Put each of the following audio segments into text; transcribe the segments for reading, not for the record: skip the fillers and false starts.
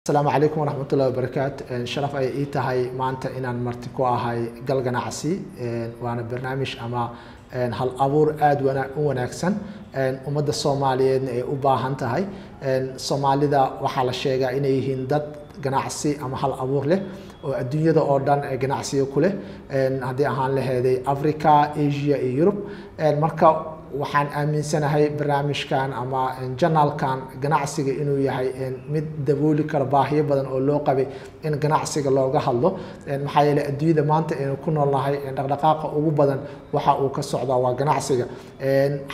السلام عليكم ورحمة الله وبركاته. شرف أي تهاي معناته إن المرتكو هاي قلقنا عسي وأنا برنامج أما هل أبور أد ونأكسن ومدة الصومالية وباهن تهاي الصومالي ذا وحال الشيء إنه هندت جناعسي أما هل أبور له والدنيا ذا أردن جناعسي كله هذه أهان له هذه أفريقيا إيجيا يوروب المركب waxaan aaminsanahay barnaamijkan ama janalkan ganacsiga inuu yahay mid dabooli kara baahiyo badan oo loo qabay in ganacsiga looga hadlo maxaa yeelay adduunyada maanta aynu ku noolnahay dhaqdhaqaaqa ugu badan waxa uu ka socdaa waa ganacsiga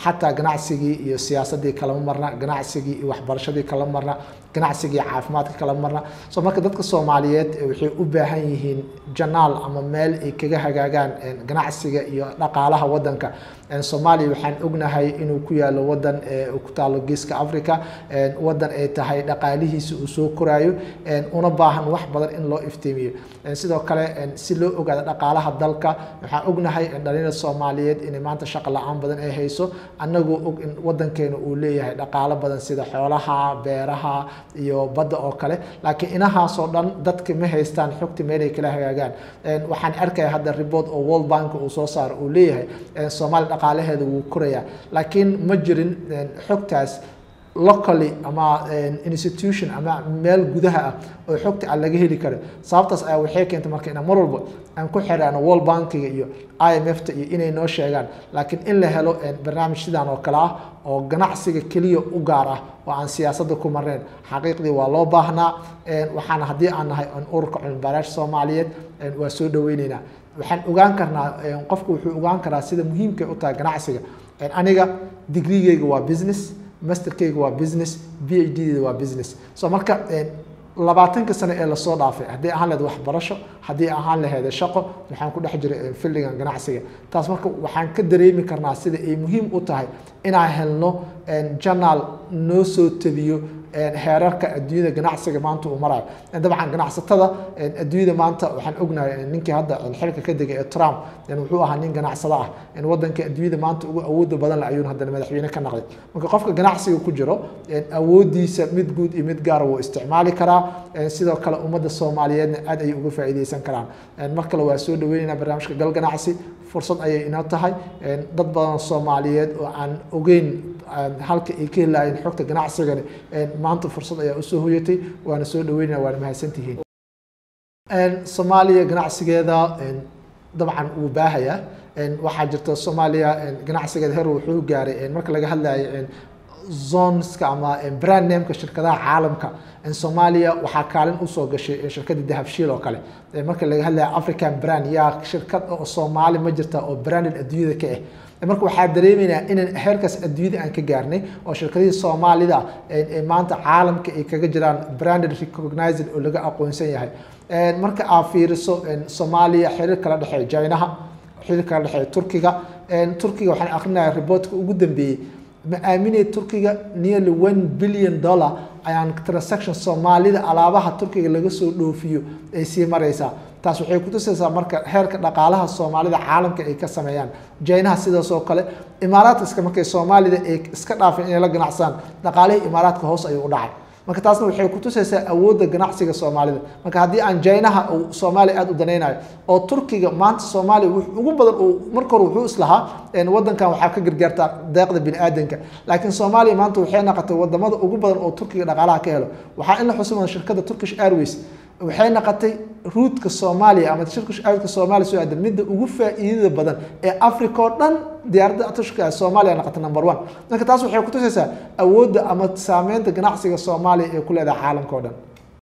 xataa ganacsigii iyo siyaasadii kala marna ganacsigii iyo waxbarashadii kala marna ganacsigii caafimaadka kala marna soo marka dadka Soomaaliyeed waxay u baahan yihiin janaal ama meel ay kaga hagaagaan ganacsiga iyo dhaqaalaha wadanka Soomaaliya waxaan ognahay inuu ku yaalo wadan ku taalo geeska Afrika wadan ay tahay dhaqaalihiisa uu soo korayo una baahan wax badan in loo iftiimiyo sidoo kale si loo ogaado dhaqaalaha dalka waxaan ognahay in dhalinyarada Soomaaliyeed in maanta shaqo la'aan badan ay hayso anagoo og in wadankeena uu leeyahay dhaqaale badan sida xoolaha beeraha iyo badda oo kale laakiin inahaas oo dhan dadka ma haystaan xogta meel ay kala hagaagaan waxaan arkay hadda report oo World Bank uu soo saaro uu leeyahay Soomaaliya dhaqaalaheedu wuu korayaa laakiin ma jirin xogtaas locally ama institution ama meel gudaha ah oo xogta laga heli karo sababtaas ay waxay keentay marka in mar walba aan ku xiraano World Bank iyo IMF ta iyo inay noo sheegaan laakiin in la helo barnaamij sidaan oo kala ah oo ganacsiga kaliya u gaar ah oo aan siyaasadda ku marneen xaqiiqdii waa loo baahnaa waxaan hadii aan nahay ururka cilmi-baarayaasha Soomaaliyeed waa soo dhaweynaynaa waxaan ogaan karnaa qofku wuxuu ogaan karaa sida muhiimka u tahay ganacsiga aniga degree-gayga waa business masterkayga waa business PhD-da waa business soo marka 20 sano ee la soo dhaafay hadii ahaan leed waxbarasho hadii ahaan lahayd shaqo waxaan ku dhex jiray filligan ganacsiga taas marka waxaan ka dareemi karnaa sida ay muhiim u tahay inaan helno journal noo soo tabiyo heerarka adduunyada ganacsiga maanta uu marayo dabcan ganacsatada adduunyada maanta waxaan ognahay ninkii hadda xilka ka degay Trump wuxuu ahaa nin ganacsada ah in wadanka adduunyada maanta ugu awood badan la ayuu hadda madaxweyne ka noqday marka qofka ganacsiga ku jiro awoodiisa mid guud iyo mid gaar ah uu isticmaali karaa sidoo kale ummadda Soomaaliyeedna aad ay uga faa'iideysan karaan marka la waa soo dhaweynaa barnaamijka gal ganacsi fursad ayay inoo tahay dad badan Soomaaliyeed oo aan ogeyn halka ay ka helayeen xogta ganacsiga maanta fursad ayaa u soo hoyatay waana soo dhaweynaa waana mahadsantihiin Soomaaliya ganacsigeeda dabcan uu baahaya waxa jirta Soomaaliya ganacsigeeda heer wuxuu gaaray marka laga hadlayo zoneska ama brand name-ka shirkadaha caalamka Soomaaliya waxa kaalin u soo gashay shirkadda Dahabshiil oo kale marka laga hadlayo African brand yaa shirkad oo Soomaali ma jirta oo branded adduunyada ka ah marka waxa dareemeynaa in heerkaas adduunyada aan ka gaarnay oo shirkadaha Soomaalida maanta caalamka ay kaga jiraan branded recognized oo laga aqoonsan yahay marka aad fiiriso Soomaaliya xiriir kala dhaxay China xiriir kala dhaxay Turkiga waxaan aqrinayaa reportka ugu dambeeyay ma aaminay Turkiga nearly $1 billion ayaan transaction Soomaalida alaabaha Turkiga laga soo dhoofiyo ay sii maraysaa taas waxay ku tusaysaa marka heerka dhaqaalaha Soomaalida caalamka ay ka sameeyaan China sidaas oo kale Imaaraadka markay Soomaalida ay iska dhaafeen in la ganacsan dhaqaalaha Imaaraadka hoos ayuu u dhacay marka taasna waxay ku tusaysaa awoodda ganacsiga Soomaalida marka hadii aan China oo Soomaaliya aad u daneynayo oo Turkiga maanta Soomaaliya ugu badan oo marka hore wuxuu islahaa wadankan waxa ka gargaarta deeqda bini'aadanka laakiin Soomaaliya maanta waxay noqotay wadamada ugu badan oo Turkiga dhaqaalaha ka helo waxa in la xusuumo shirkadda Turkish Airways waxay noqotay route-ka Soomaaliya ama Turkish Airways Soomaaliya soo aadan mid ugu faa'iidada badan ee Afrika oo dhan diyaaradda Turkiga Soomaaliya noqotay number 1 marka taas waxay ku tusaysaa awoodda ama saameynta ganacsiga Soomaaliya ee ku leedahay caalamka oo dhan